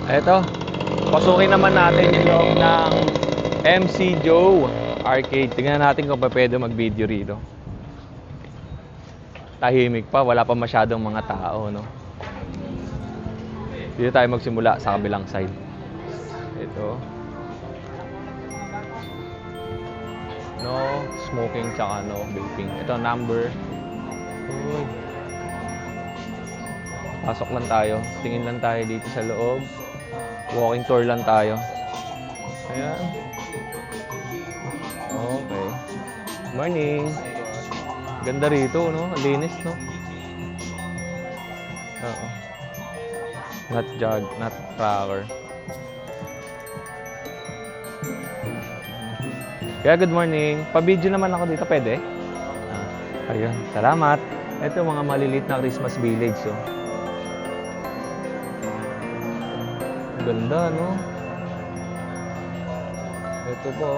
Eto. Pasukin naman natin yung loob ng MC Joe Arcade. Tingnan natin kung pwede mag-video rito. Tahimik pa, wala pa masyadong mga tao, no? Dito tayo magsimula sa kabilang side. Ito. No smoking tsaka no vaping. Ito number. Uy. Pasok lang tayo. Tingin lang tayo dito sa loob. Walking tour lang tayo. Ayan. Okay. Morning. Ganda rito, no? Linis, no? Oo. Not jug, not cracker. Kaya good morning. Pa-video naman ako dito, pwede? Ayun, salamat. Ito mga maliliit na Christmas village, oh. Ganda, no? Ito po.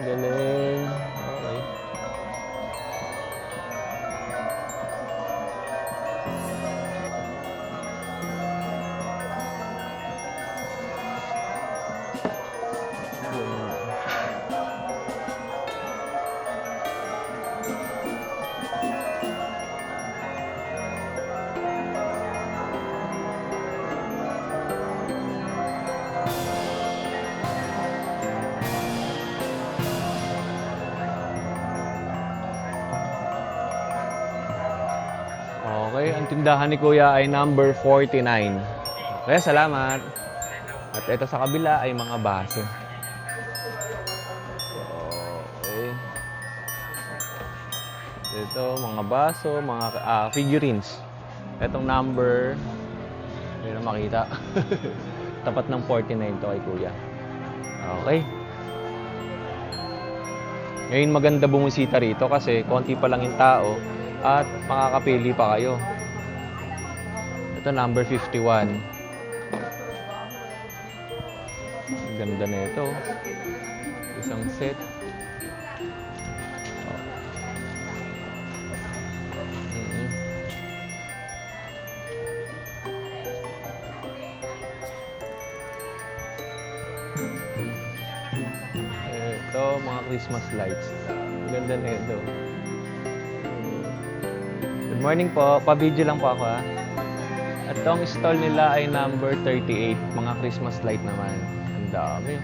Galing. Okay. Okay, ang tindahan ni Kuya ay number 49. Kaya salamat. At ito sa kabila ay mga baso. Okay. Ito, mga baso, mga figurines. Itong number, hindi na makita. Tapat ng 49 to kay Kuya. Okay. Ngayon maganda bumisita rito kasi konti pa lang yung tao at makakapili pa kayo. Ito number 51. Ang ganda na ito. Isang set. Ito, mga Christmas lights. Ang ganda na ito. Good morning po. Pa-video lang po ako, ha. At itong stall nila ay number 38. Mga Christmas light naman. Ang dami.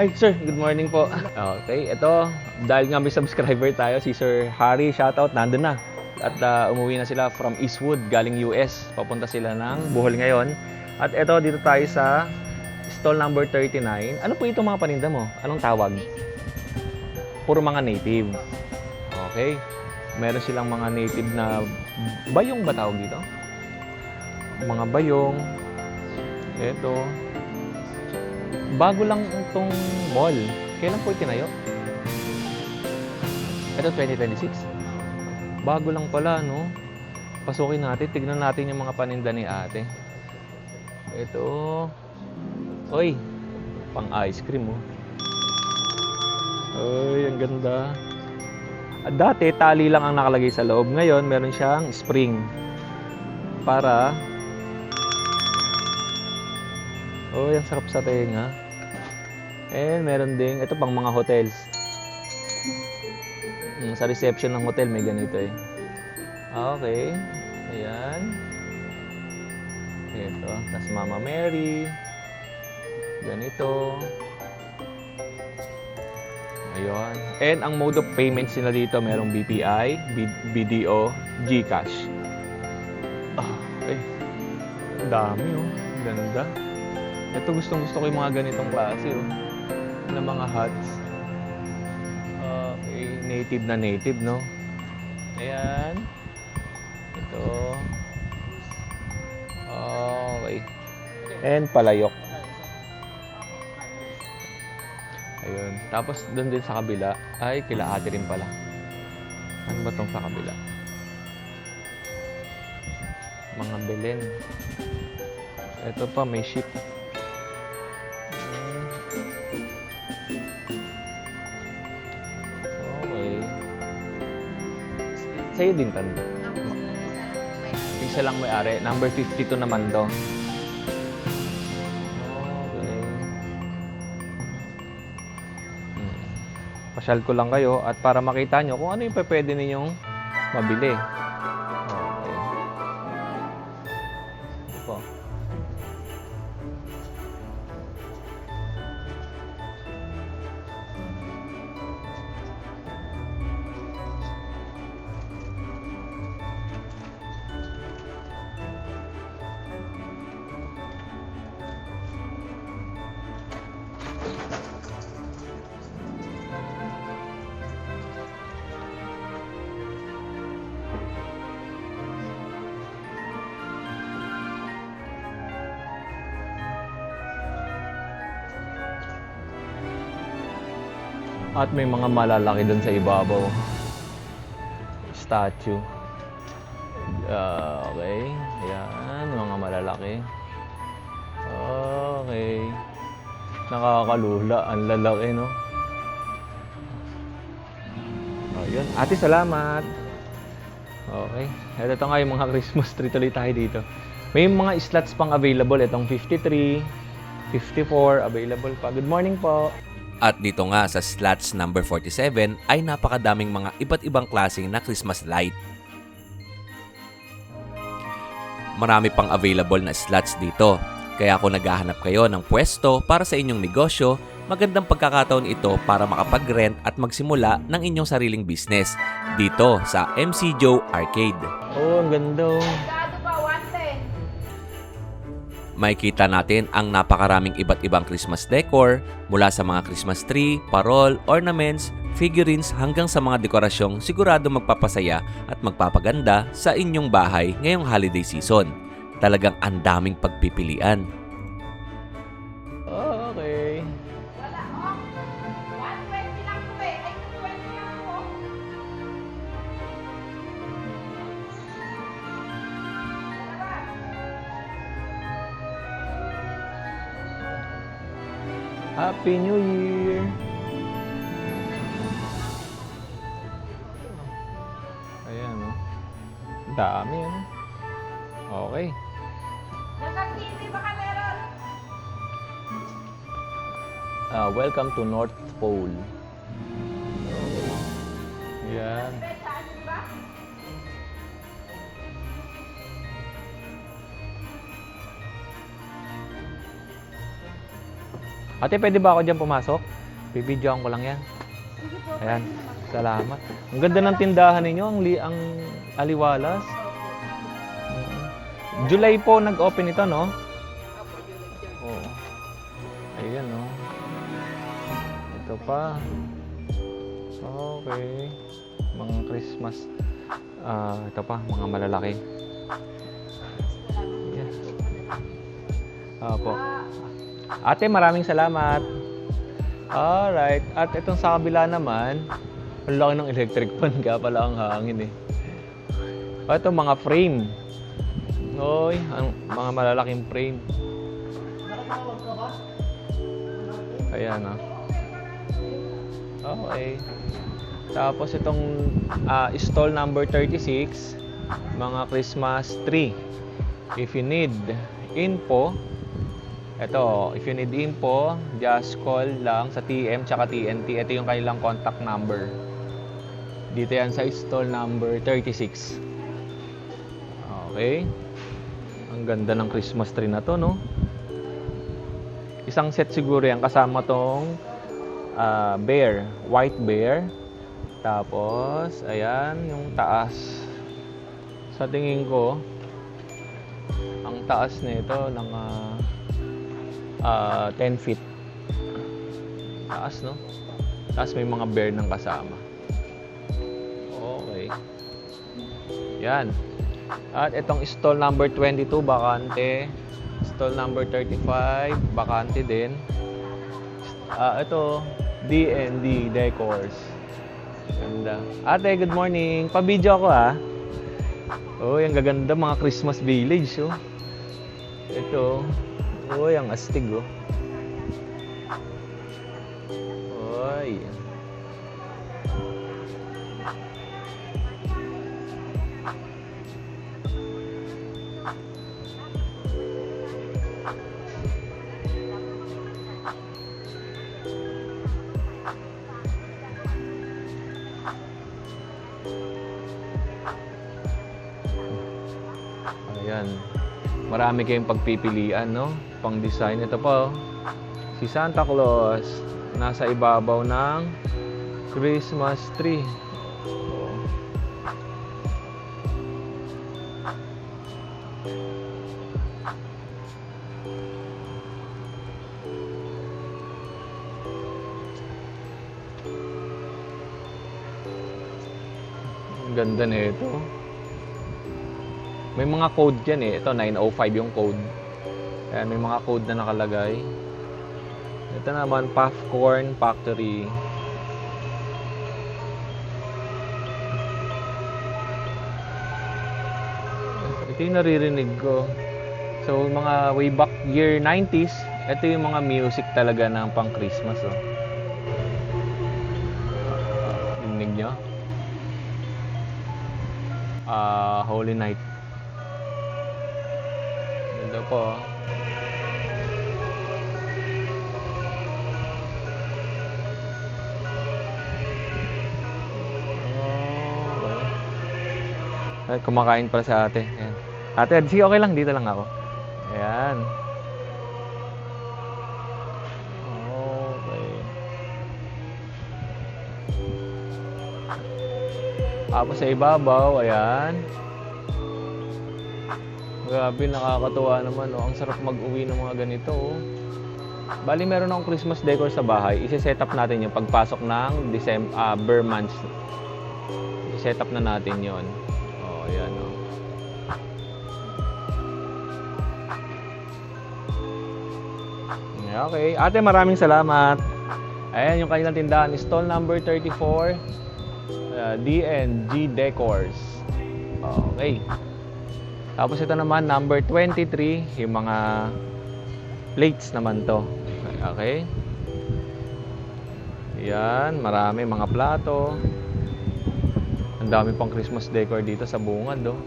Ay, sir. Good morning po. Okay. Ito, dahil nga may subscriber tayo, si Sir Harry, shoutout, nandun na. At umuwi na sila from Eastwood, galing US. Papunta sila ng Bohol ngayon. At ito, dito tayo sa stall number 39. Ano po itong mga paninda mo? Anong tawag? Puro mga native. Okay. Meron silang mga native na bayong ba tawag dito? Mga bayong. Ito. Bago lang itong mall. Kailan po itinayo? Ito 2026. Bago lang pala, no? Pasukin natin. Tignan natin yung mga paninda ni ate. Ito. Oy. Pang ice cream, oh. Oy, ang ganda. At dati, tali lang ang nakalagay sa loob. Ngayon, meron siyang spring. Para... Oh, yan sarap sa tenga. And meron ding, ito pang mga hotels. Sa reception ng hotel, may ganito eh. Okay. Ayan. Ito. Tas Mama Mary. Ganito. Ayun. And ang mode of payments nila dito, merong BPI, BDO, GCash. Okay. Ang dami, oh. Ganda. Ito, gustong-gusto ko yung mga ganitong klase, oh. Na mga huts. Okay. Native na native, no? Ayan. Ito. Okay. And palayok. Ayun. Tapos, doon din sa kabila, ay, kila ate rin pala. Ano ba tong sa kabila? Mga Belen. Ito pa, may ship. Okay. Sa'yo din, tanda. Isa lang may-ari. Number 52 naman to. Okay. Pasyal ko lang kayo at para makita nyo kung ano yung pwede ninyong mabili. Okay. Ito. At may mga malalaki doon sa ibabaw. Statue. Okay. Ayan, mga malalaki. Okay. Nakakalula. Ang lalaki, no? Ayun. Ate, salamat. Okay. Ito nga yung mga Christmas tree. Tuloy tayo dito. May mga slots pang available. Itong 53, 54, available pa. Good morning po. At dito nga sa slots number 47 ay napakadaming mga iba't ibang klaseng na Christmas light. Marami pang available na slots dito. Kaya kung naghahanap kayo ng pwesto para sa inyong negosyo, magandang pagkakataon ito para makapag-rent at magsimula ng inyong sariling business dito sa MC Joe Arcade. Oh, ang ganda. Makikita natin ang napakaraming iba't ibang Christmas decor mula sa mga Christmas tree, parol, ornaments, figurines hanggang sa mga dekorasyong sigurado magpapasaya at magpapaganda sa inyong bahay ngayong holiday season. Talagang ang daming pagpipilian. Okay. Wala, oh. 120 lang po eh. Ay, 220 lang po. Happy New Year! Ayan, no? Dami, ano? Okay. Nasa TV baka meron. Welcome to North Pole. Ayan. Saan ba? Ate, pwede ba ako dyan pumasok? Bibidyoan ko lang yan. Sige po. Ayan. Salamat. Ang ganda ng tindahan ninyo. Ang aliwalas. July po nag-open ito, no? Oo. Ayan, no? Ito pa. Okay. Mga Christmas. Ito pa, mga malalaki. Yes. Opo. Ate, maraming salamat. Alright. At itong sa kabila naman, ang laki ng electric fan. Kaya pala ang hangin eh. Ito, mga frame. Oy, ang mga malalaking frame. Ayan, ah. Okay. Tapos itong stall number 36, mga Christmas tree. If you need info, if you need info, just call lang sa TM tsaka TNT. Ito yung kanilang contact number. Dito yan sa stall number 36. Okay. Ang ganda ng Christmas tree na to, no? Isang set siguro yan kasama tong bear, white bear. Tapos, ayan, yung taas. Sa tingin ko, ang taas nito ng 10 feet. Taas, no? Tapos may mga bear ng kasama. Okay. Yan. At itong stall number 22, bakante. Stall number 35, bakante din. Ito, D&D Decors. Ganda. Ate, good morning. Pa-video ako, ha. Oh, yung gaganda mga Christmas village, oh. Ito. Oh, yung astig, oh. Oy. Ayan. Marami kayong pagpipilian, no? Pang design. Ito pa, oh. Si Santa Claus. Nasa ibabaw ng Christmas tree. Oh. Ang ganda nito. May mga code yan eh. Ito, 905 yung code. Ayan, may mga code na nakalagay. Ito naman, Popcorn Factory. Ito yung naririnig ko. So, mga way back year 90s, ito yung mga music talaga ng pang Christmas. Oh. Rinig nyo? Holy Night. Ito po. Ay, kumakain pala sa ate. Ayan. Ate, sige, okay lang. Dito lang ako. Ayan. Okay. Tapos sa ibabaw, ayan. Grabe, nakakatuwa naman. Oh. Ang sarap mag-uwi ng mga ganito. Oh. Bali, meron akong Christmas decor sa bahay. Isi-set up natin yung pagpasok ng December months. Isi-set up na natin yon. Oh, ayan. Oh. Okay. Ate, maraming salamat. Ayan yung kanilang tindahan. Stall number 34. D&G Decors. Okay. Tapos ito naman, number 23, yung mga plates naman to. Okay. Yan, marami mga plato. Ang dami pang Christmas decor dito sa bungad, oh.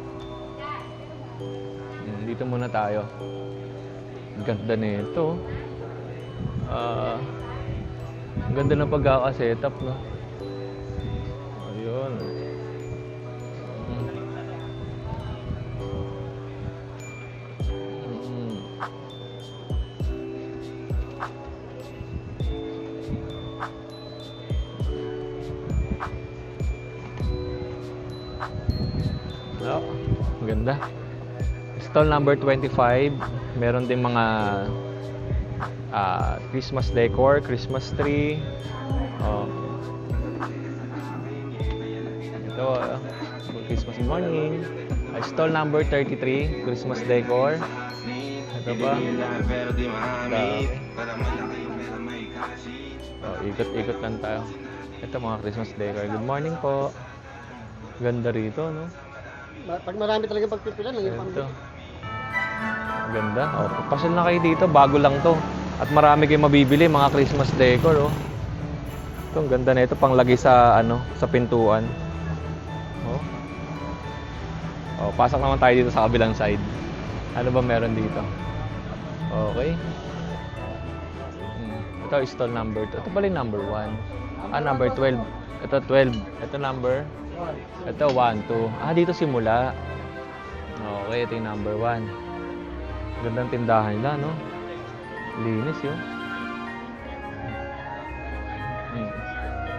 Dito muna tayo. Ang ganda nito. Ang ganda ng pagkaka-setup, no? Ayun. Oh, maganda. Stall number 25, meron din mga Christmas decor, Christmas tree. Oh. Ito, Christmas morning. Stall number 33, Christmas decor. Ito ba? Oh, ikot-ikot lang tayo. Ito mga Christmas decor. Good morning po. Ganda rito, no? Pag marami talaga pagpipilan, lang yung Ito. Ganda. Oh, pasyal na kayo dito. Bago lang to. At marami kayong mabibili, mga Christmas decor, oh. Ito, ang ganda na ito. Panglagay sa, sa pintuan. Oh. Oh, pasok naman tayo dito sa kabilang side. Ano ba meron dito? Okay. Ito, stall number 2. Ito pala yung number 1. Number 12. Ito, 12. Ito, number? Ito, 1, 2. Dito simula. Okay, ito yung number 1. Gandang tindahan nila, no? Linis yun.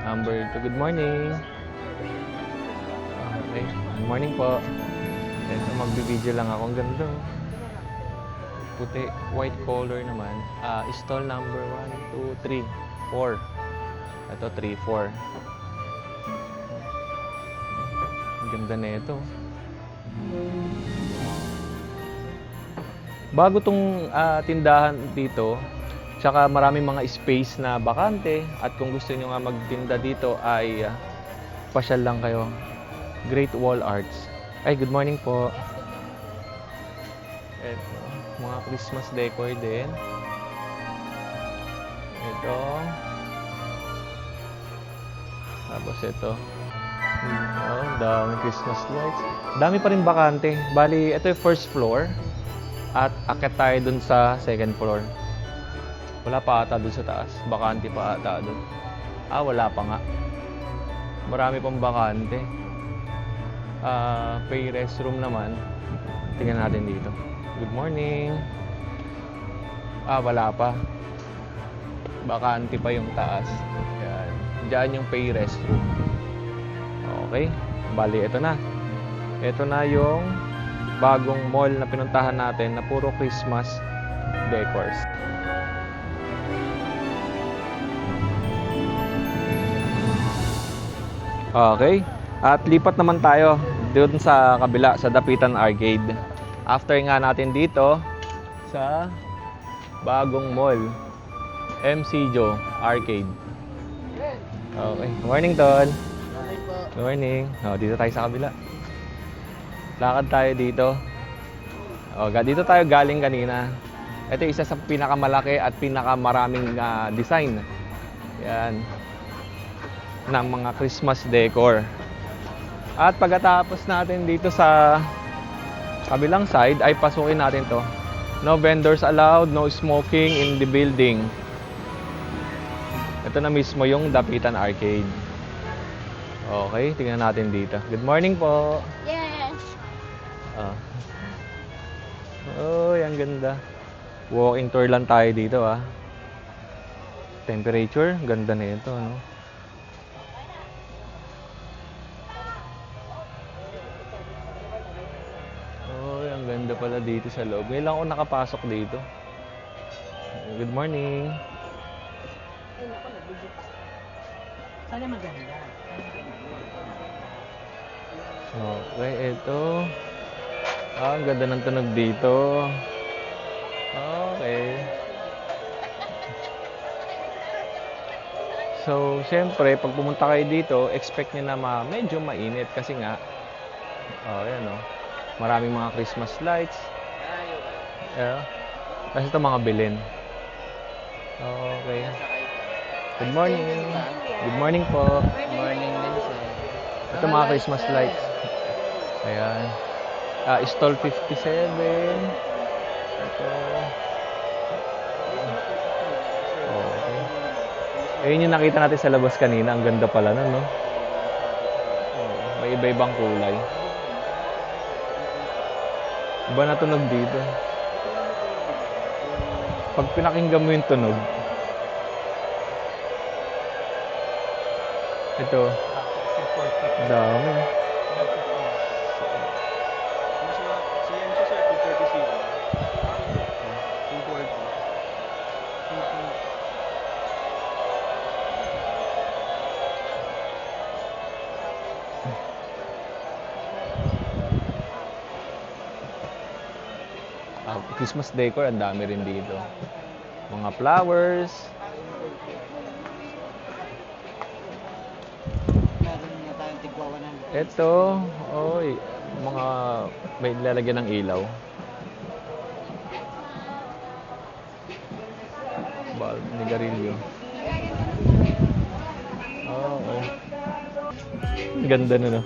Number 2. Good morning. Okay. Good morning po. Ito, magbibideo lang ako. Ang ganda, oh. Puti. White color naman. Stall number 1, 2, 3, 4. Ito, 3, 4. Ang ganda na ito. Bago tong tindahan dito, tsaka maraming mga space na bakante, at kung gusto nyo nga magtinda dito ay pasyal lang kayo. Great Wall Arts. Ay, good morning po. Ito, mga Christmas decor din. Ito. Tapos ito. Oh, dami Christmas lights. Dami pa rin bakante. Bali, ito yung first floor. At akit tayo dun sa second floor. Wala pa ata dun sa taas. Bakante pa ata dun. Wala pa nga. Marami pang bakante. pay restroom naman. Tingnan natin dito. Good morning. Wala pa. Bakante pa yung taas. Yan. Diyan yung pay restroom. Okay. Bali, ito na. Ito na yung bagong mall na pinuntahan natin na puro Christmas decors. Okay. At lipat naman tayo doon sa kabila, sa Dapitan Arcade. After nga natin dito sa bagong mall, MC Joe Arcade. Okay. Good morning, Tol. Good morning. Dito tayo sa kabila. Lakad tayo dito. Dito tayo galing kanina. Ito isa sa pinakamalaki at pinakamaraming design. Yan. Ng mga Christmas decor. At pagkatapos natin dito sa kabilang side ay pasukin natin to. No vendors allowed, no smoking in the building. Ito na mismo yung Dapitan Arcade. Okay, tingnan natin dito. Good morning po. Yes. Ang ganda. Walking tour lang tayo dito Temperature, ganda na ito, no? Ang ganda pala dito sa loob. Ngayon lang ako nakapasok dito. Good morning. Sana maganda. Okay, ito. Ang ganda ng tunog dito. Okay. So, syempre, pag pumunta kayo dito, expect nyo na medyo mainit kasi nga, ayan maraming mga Christmas lights. Yeah. Kasi ito mga bilin. Okay. Good morning. Good morning po. Good morning din, sir. Ito mga Christmas lights. Ayan. Stall 57. Ito. Okay. Ayun yung nakita natin sa labas kanina. Ang ganda pala nun, no? May iba-ibang kulay. Iba na tunog dito. Pag pinakinggan mo yung tunog, ito. Dami. Christmas decor, ang dami rin dito. Mga flowers. Meron na tayong tigwawan ng Ito, mga may lalagyan ng ilaw. Bulb ni Garillo. Okay. Ganda na, no?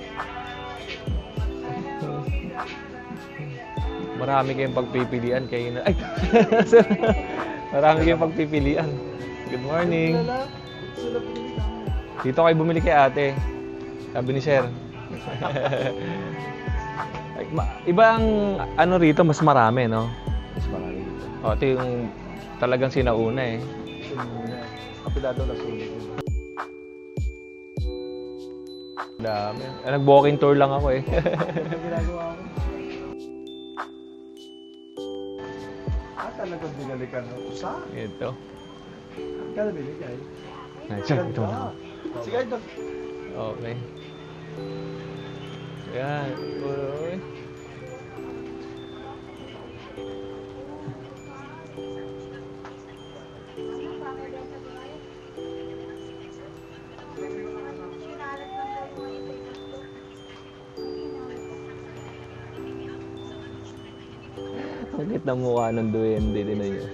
Marami kayong pagpipilian kayo na. Ay! Marami kayong pagpipilian. Good morning. Dito kayo bumili kay ate. Sabi ni Sir. Ibang ano rito, mas marami, no? Mas marami dito. Ito yung talagang sinauna eh. Kapilado na sulit. Dami. Nag-walking tour lang ako eh. Ginagawa ko. Talagang binalikan ng usa. Ito. Kaya binigay. Ito na. Sige, ito. Okay. Yan. Uy. Sakit na mukha ng duwende din na yun.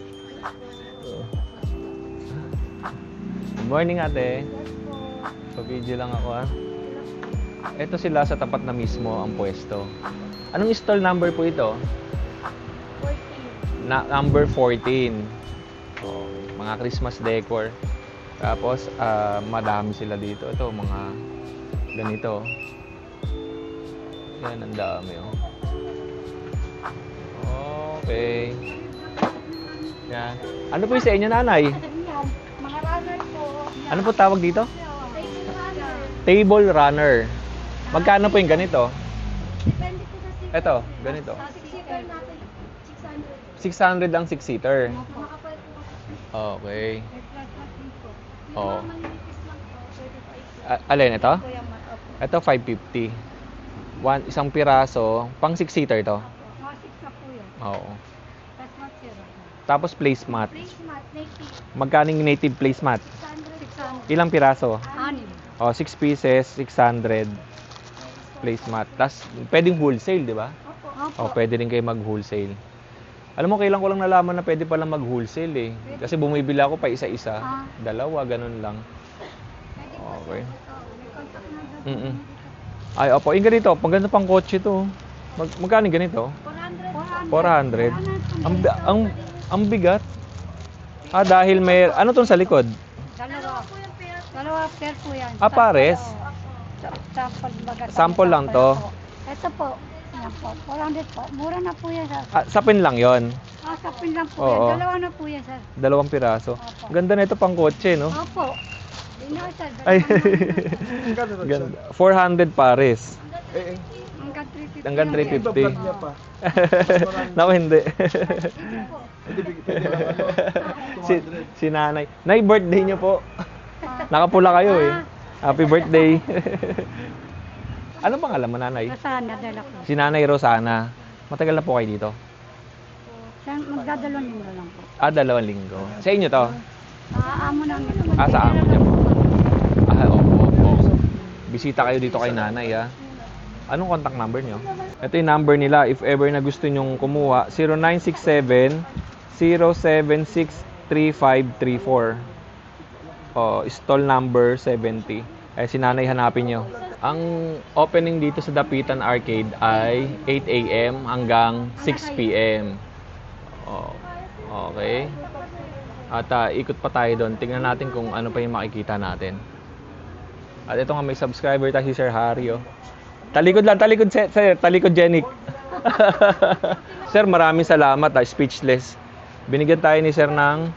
Good morning, ate. Pa-video lang ako, Ito sila sa tapat na mismo ang pwesto. Anong stall number po ito? 14. Number 14. Mga Christmas decor. Tapos, madami sila dito. Ito, mga ganito. Yan, ang dami, oh. Okay. Yan. Ano po yung sa inyo, nanay? Mga runner po. Ano po tawag dito? Table runner. Table runner. Magkano po yung ganito? Depende po sa seat. Ito, ganito. Sa 6-seater natin, 600. 600 ang 6-seater. Makapal po kasi. Okay. May flat mat din po. Yung Oo. mga manipis lang po, 35. Alin ito? Kuya man, opo. Ito 550. Isang piraso, pang 6-seater to. Mga 6 na po yan. Oo. Flat mat zero. Tapos placemat. Placemat, native. Magkano yung native placemat? 600. Ilang piraso? 6. Oh, 6 pieces, 600 placemat. Tapos pwedeng wholesale, di ba? Opo. Oh, pwede rin kayo mag-wholesale. Alam mo, kailan ko lang nalaman na pwede pala mag-wholesale eh. Kasi bumibili ako pa isa-isa. Dalawa, ganun lang. Pwede po Okay. ito. May contact number. Mm. Ay, opo. Yung ganito, pag ganito pang kotse to. Magkano yung ganito? 400. 400. Ang bigat. Ah, dahil may... Ano tong sa likod? Dalawa po yung pair. Dalawa pair po yan. Ah, pares? Sample baga. Sample lang to? Ito po. Yan po. 400 po. Mura na po yan, sir. Ah, sapin lang yon. Sapin lang po Oo. yan. Dalawa na po yan, sir. Dalawang piraso. Opo. Ganda na ito pang kotse, no? Opo. Dino, sir. Ay. Magkano to, Ganda. 400 pares. Hanggang 350. Hanggang lang yan. 350. Iba-vlog niya pa. Naku, hindi. Hindi, pwede lang ano, si, 200. si nanay. Nay, birthday niyo po. Nakapula kayo eh. Happy birthday. Ano pangalan mo, nanay? Sana, dala ko. Si Nanay Rosana. Matagal na po kayo dito? Magdadalon nyo lang po. 2 linggo. Sa inyo to? Amo namin. Sa amo niya po. Opo. Bisita kayo dito kay nanay, ha? Anong contact number niyo? Ito yung number nila. If ever na gusto nyong kumuha, 0967-076-3534. Stall number 70. Si nanay hanapin nyo. Ang opening dito sa Dapitan Arcade ay 8 a.m. hanggang 6 p.m. Okay. At ikot pa tayo doon. Tingnan natin kung ano pa yung makikita natin. At ito nga may subscriber tayo si Sir Harry. Talikod lang, talikod sir, talikod Jenik. Sir, maraming salamat, speechless. Binigyan tayo ni Sir ng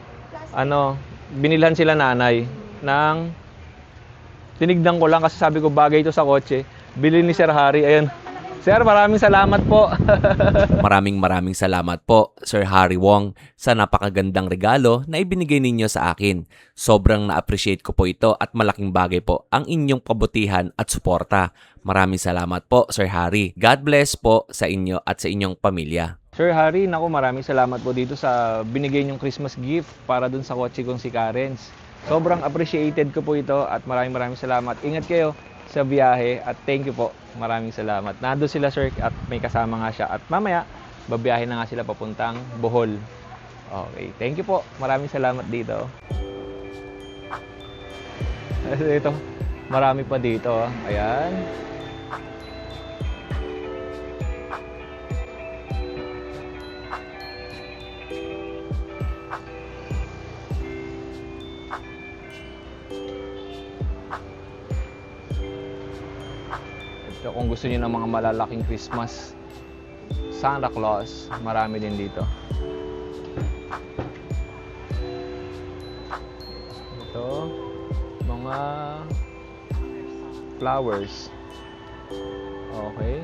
binilhan sila nanay ng tinignan ko lang kasi sabi ko bagay ito sa kotse. Bili ni Sir Harry. Ayun. Sir, maraming salamat po. Maraming salamat po, Sir Harry Wong, sa napakagandang regalo na ibinigay ninyo sa akin. Sobrang na-appreciate ko po ito at malaking bagay po ang inyong kabutihan at suporta. Maraming salamat po, Sir Harry. God bless po sa inyo at sa inyong pamilya. Sir Harry, naku, maraming salamat po dito sa binigay niyong Christmas gift para dun sa kotse kong si Karens. Sobrang appreciated ko po ito at maraming salamat. Ingat kayo sa biyahe at thank you po. Maraming salamat. Nandun sila, sir, at may kasama nga siya. At mamaya, babiyahe na nga sila papuntang Bohol. Okay, thank you po. Maraming salamat dito. Ito, marami pa dito. Ayan. So, kung gusto niyo ng mga malalaking Christmas, Santa Claus, marami din dito. Ito, mga flowers. Okay.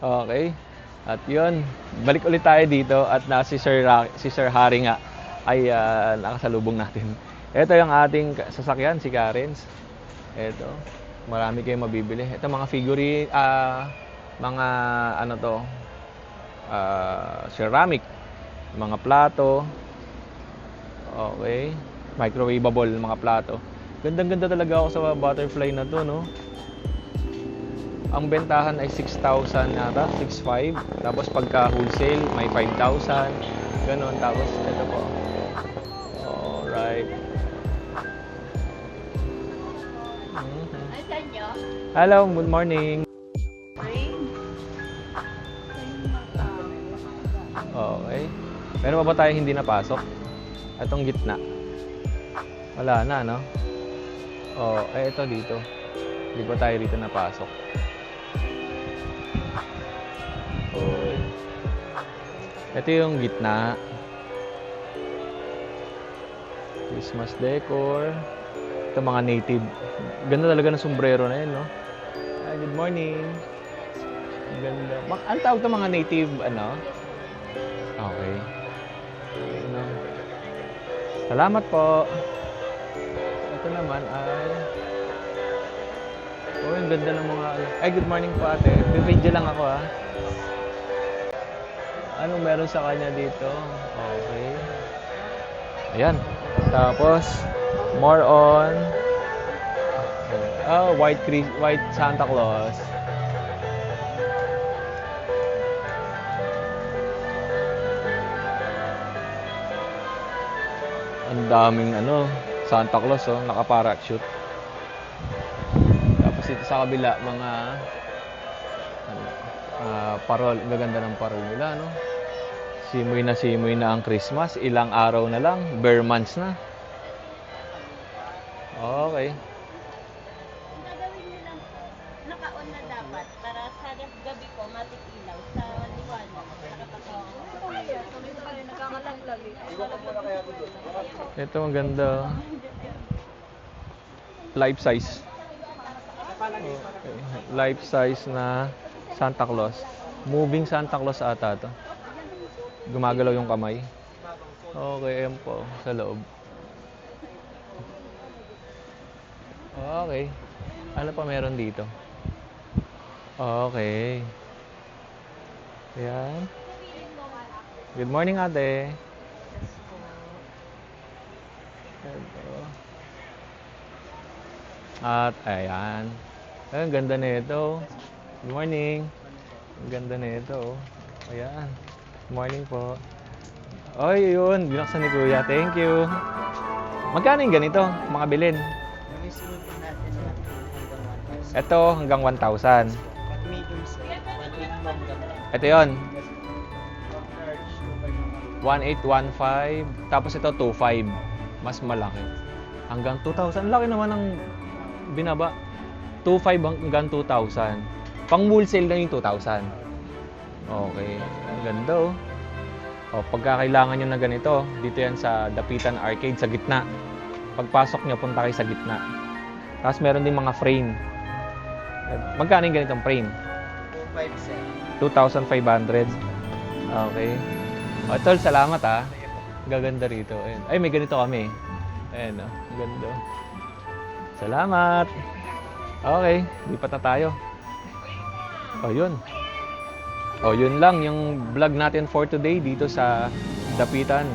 Okay. At yun, balik ulit tayo dito at si Sir Harry nga ay nakasalubong natin. Ito yung ating sasakyan, si Karens. Ito, marami kayong mabibili. Ito mga figurine, mga ceramic, mga plato. Okay, microwavable mga plato. Gandang-ganda talaga ako sa butterfly na to, no? Ang bentahan ay 6,000 yata, 6,500. Tapos pagka wholesale, may 5,000. Ganon, tapos ito po. Alright. Hello, good morning. Okay. Meron pa ba tayo hindi napasok? Itong gitna. Wala na, no? Oh, ito dito. Hindi pa tayo dito napasok. Oh. Ito yung gitna. Christmas decor. Ito mga native. Ganda talaga ng sombrero na yun, no? Hi, good morning. Ang ganda. Ang tawag ito mga native, ano? Okay. Ano? Salamat po. Ito naman ay... Oh, ang ganda ng mga... Ay, good morning po ate. Video lang ako, ha? Anong meron sa kanya dito? Okay. Ayan. Tapos, more on... Oh, white Santa Claus. Ang daming ano, Santa Claus, oh, naka-parachute. Tapos ito sa kabila, mga parol, gaganda ng parol nila, no? Simoy na ang Christmas, ilang araw na lang, bare months na. Okay. Gagawin nyo lang naka-on na dapat para sa gabi ko matik ilaw sa liwanag. Ito ang ganda. Life size. Okay. Life size na Santa Claus. Moving Santa Claus ata to. Gumagalaw yung kamay. Okay, ayan po sa loob. Okay. Ano pa meron dito? Okay. Ayan. Good morning, ate. Ito. At ayan. Ay, ang ganda nito. Good morning. Ang ganda nito. Ayan. Good morning po. Oy, yun. Binuksan ni Kuya. Thank you. Magkano yung ganito? Mga bilin? Ito hanggang 1,000. Ito yon. 1,815. Tapos ito 2,500. Mas malaki. Hanggang 2,000. Laki naman ng binaba. 2,500 hanggang 2,000. Pang wholesale na yung 2,000. Okay. Ang ganda, oh. O, pagka kailangan nyo na ganito, dito yan sa Dapitan Arcade sa gitna. Pagpasok nyo, punta kayo sa gitna. Tapos meron din mga frame. Magkano yung ganitong frame? 2,500. Okay. O, tol, salamat, ha. Gaganda rito. Ayan. Ay, may ganito kami. Ayan, oh. Ganda. Salamat. Okay. Lipat na tayo. O, yun. O, yun lang yung vlog natin for today dito sa Dapitan.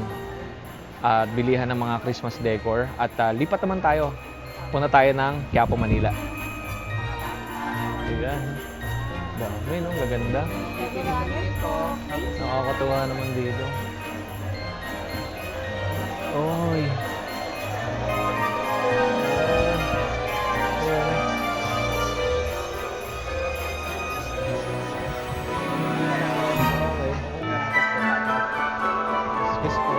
At bilihan ng mga Christmas decor. At lipat naman tayo. Punta tayo ng Quiapo, Manila. Ayan. Dami, no? Gaganda. Nakakatuwa naman dito. Oy. Excuse po.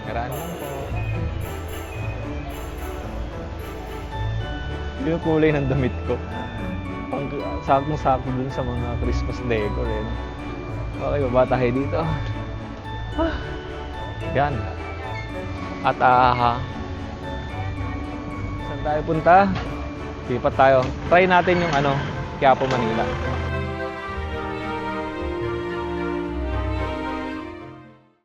Makaraan lang po. Yung kulay ng damit ko. Sakong-sako dun sa mga Christmas decor, eh. Okay, baba tayo dito. Yan. At saan tayo punta? Lipat tayo. Try natin yung Quiapo, Manila.